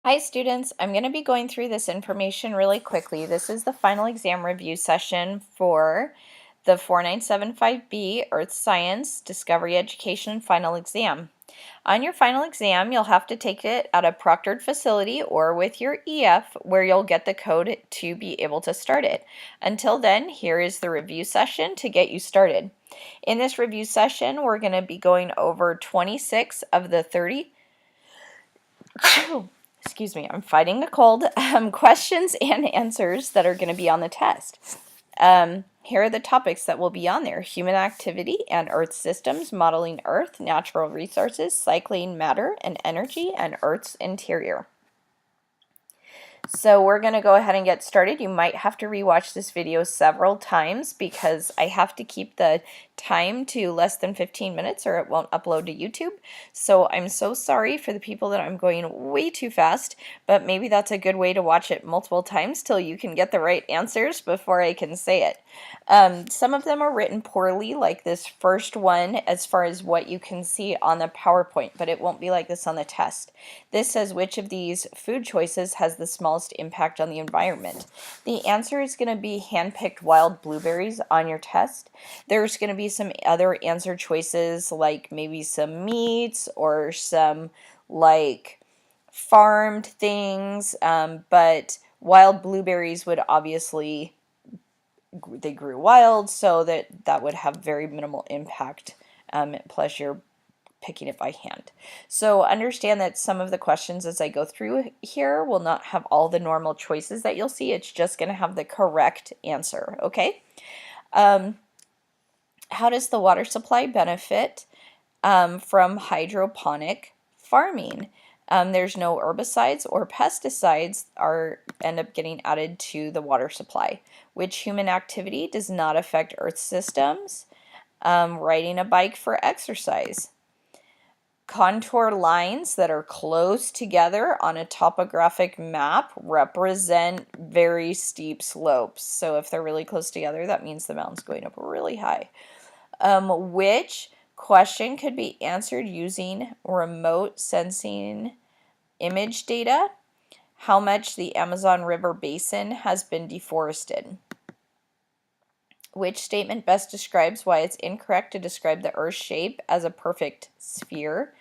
Hi students, I'm going to be going through this information really quickly. This is the final exam review session for the 4975B Earth Science Discovery Education Final Exam. On your final exam, you'll have to take it at a proctored facility or with your EF where you'll get the code to be able to start it. Until then, here is the review session to get you started. In this review session, we're going to be going over 26 of the 30 excuse me, I'm fighting a cold, questions and answers that are going to be on the test. Here are the topics that will be on there: human activity and Earth systems, modeling Earth, natural resources, cycling matter and energy, and Earth's interior. So we're going to go ahead and get started. You might have to rewatch this video several times because I have to keep the time to less than 15 minutes or it won't upload to YouTube. So I'm so sorry for the people that I'm going way too fast, but maybe that's a good way to watch it multiple times till you can get the right answers before I can say it. Some of them are written poorly, like this first one as far as what you can see on the PowerPoint, but it won't be like this on the test. This says which of these food choices has the smallest impact on the environment. The answer is going to be hand-picked wild blueberries on your test. There's going to be some other answer choices like maybe some meats or some like farmed things, but wild blueberries would obviously, they grew wild, so that would have very minimal impact, plus you're picking it by hand. So understand that some of the questions as I go through here will not have all the normal choices that you'll see. It's just going to have the correct answer, okay? How does the water supply benefit from hydroponic farming? There's no herbicides or pesticides end up getting added to the water supply. Which human activity does not affect Earth systems? Riding a bike for exercise. Contour lines that are close together on a topographic map represent very steep slopes. So if they're really close together, that means the mountain's going up really high. Which question could be answered using remote sensing image data? How much the Amazon River basin has been deforested? Which statement best describes why it's incorrect to describe the Earth's shape as a perfect sphere?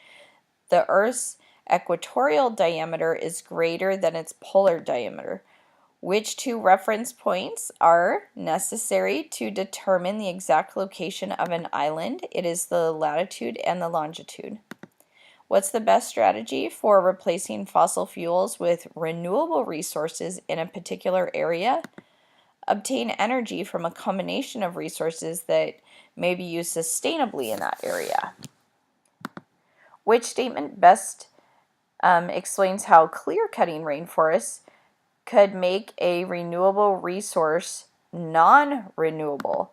The Earth's equatorial diameter is greater than its polar diameter. Which two reference points are necessary to determine the exact location of an island? It is the latitude and the longitude. What's the best strategy for replacing fossil fuels with renewable resources in a particular area? Obtain energy from a combination of resources that may be used sustainably in that area. Which statement best explains how clear-cutting rainforests could make a renewable resource non-renewable?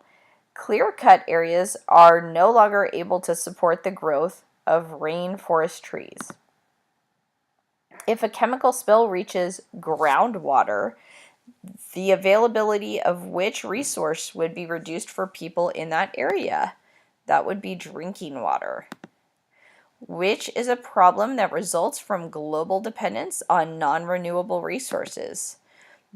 Clear-cut areas are no longer able to support the growth of rainforest trees. If a chemical spill reaches groundwater, the availability of which resource would be reduced for people in that area? That would be drinking water. Which is a problem that results from global dependence on non-renewable resources?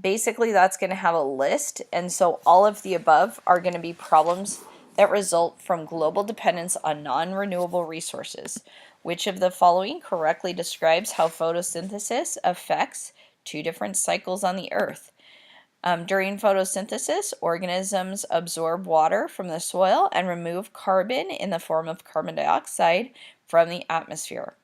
Basically, that's going to have a list, and so all of the above are going to be problems that result from global dependence on non-renewable resources. Which of the following correctly describes how photosynthesis affects two different cycles on the Earth? During photosynthesis, organisms absorb water from the soil and remove carbon in the form of carbon dioxide from the atmosphere.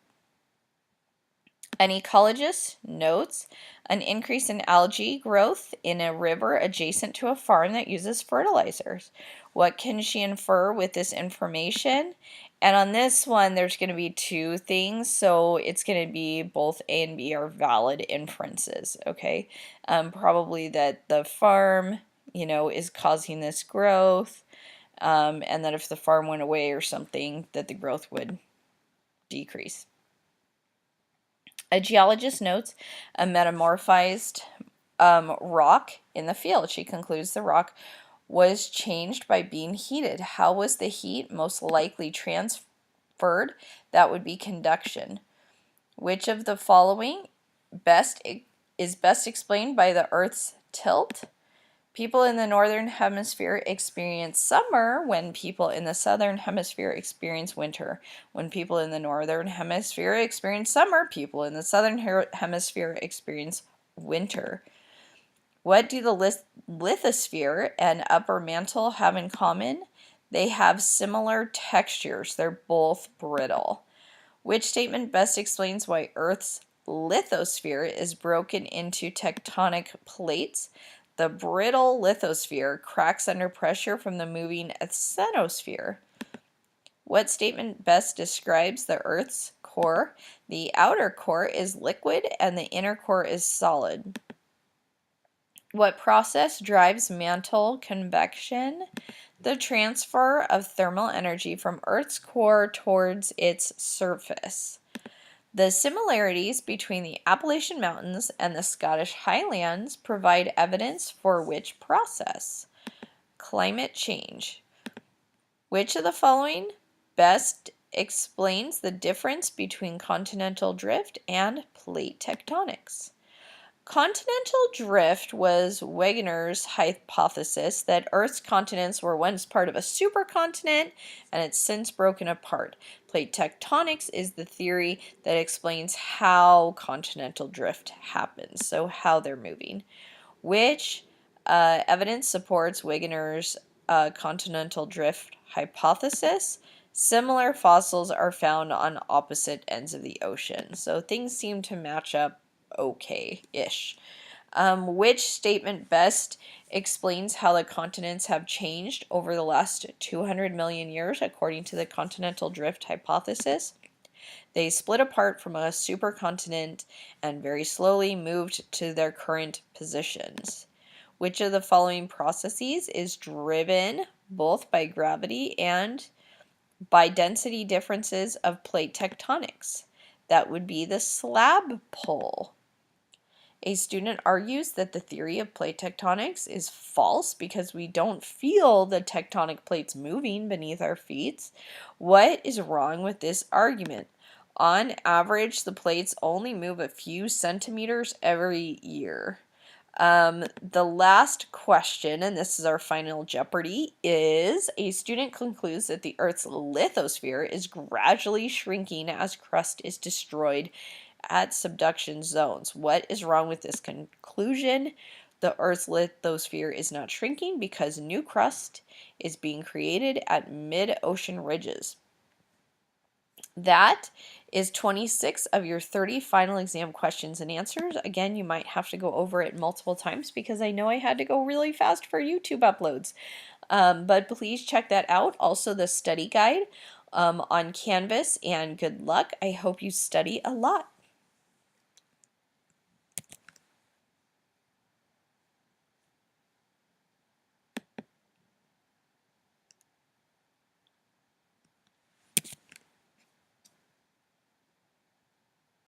An ecologist notes an increase in algae growth in a river adjacent to a farm that uses fertilizers. What can she infer with this information? And on this one, there's going to be two things, so it's going to be both A and B are valid inferences, okay? Probably that the farm, is causing this growth, and that if the farm went away or something, that the growth would decrease. A geologist notes a metamorphized rock in the field. She concludes the rock was changed by being heated. How was the heat most likely transferred? That would be conduction. Which of the following is best explained by the Earth's tilt. People in the northern hemisphere experience summer when people in the southern hemisphere experience winter. When people in the northern hemisphere experience summer, people in the southern hemisphere experience winter. What do the lithosphere and upper mantle have in common? They have similar textures. They're both brittle. Which statement best explains why Earth's lithosphere is broken into tectonic plates? The brittle lithosphere cracks under pressure from the moving asthenosphere. What statement best describes the Earth's core? The outer core is liquid and the inner core is solid. What process drives mantle convection? The transfer of thermal energy from Earth's core towards its surface. The similarities between the Appalachian Mountains and the Scottish Highlands provide evidence for which process? Climate change. Which of the following best explains the difference between continental drift and plate tectonics? Continental drift was Wegener's hypothesis that Earth's continents were once part of a supercontinent and it's since broken apart. Plate tectonics is the theory that explains how continental drift happens, so how they're moving. Which evidence supports Wegener's continental drift hypothesis? Similar fossils are found on opposite ends of the ocean, so things seem to match up okay-ish. Which statement best explains how the continents have changed over the last 200 million years according to the continental drift hypothesis? They split apart from a supercontinent and very slowly moved to their current positions. Which of the following processes is driven both by gravity and by density differences of plate tectonics? That would be the slab pull. A student argues that the theory of plate tectonics is false because we don't feel the tectonic plates moving beneath our feet. What is wrong with this argument? On average, the plates only move a few centimeters every year. The last question, and this is our final Jeopardy, is a student concludes that the Earth's lithosphere is gradually shrinking as crust is destroyed at subduction zones. What is wrong with this conclusion? The Earth's lithosphere is not shrinking because new crust is being created at mid-ocean ridges. That is 26 of your 30 final exam questions and answers. Again, you might have to go over it multiple times because I know I had to go really fast for YouTube uploads. But please check that out. Also, the study guide on Canvas, and good luck. I hope you study a lot.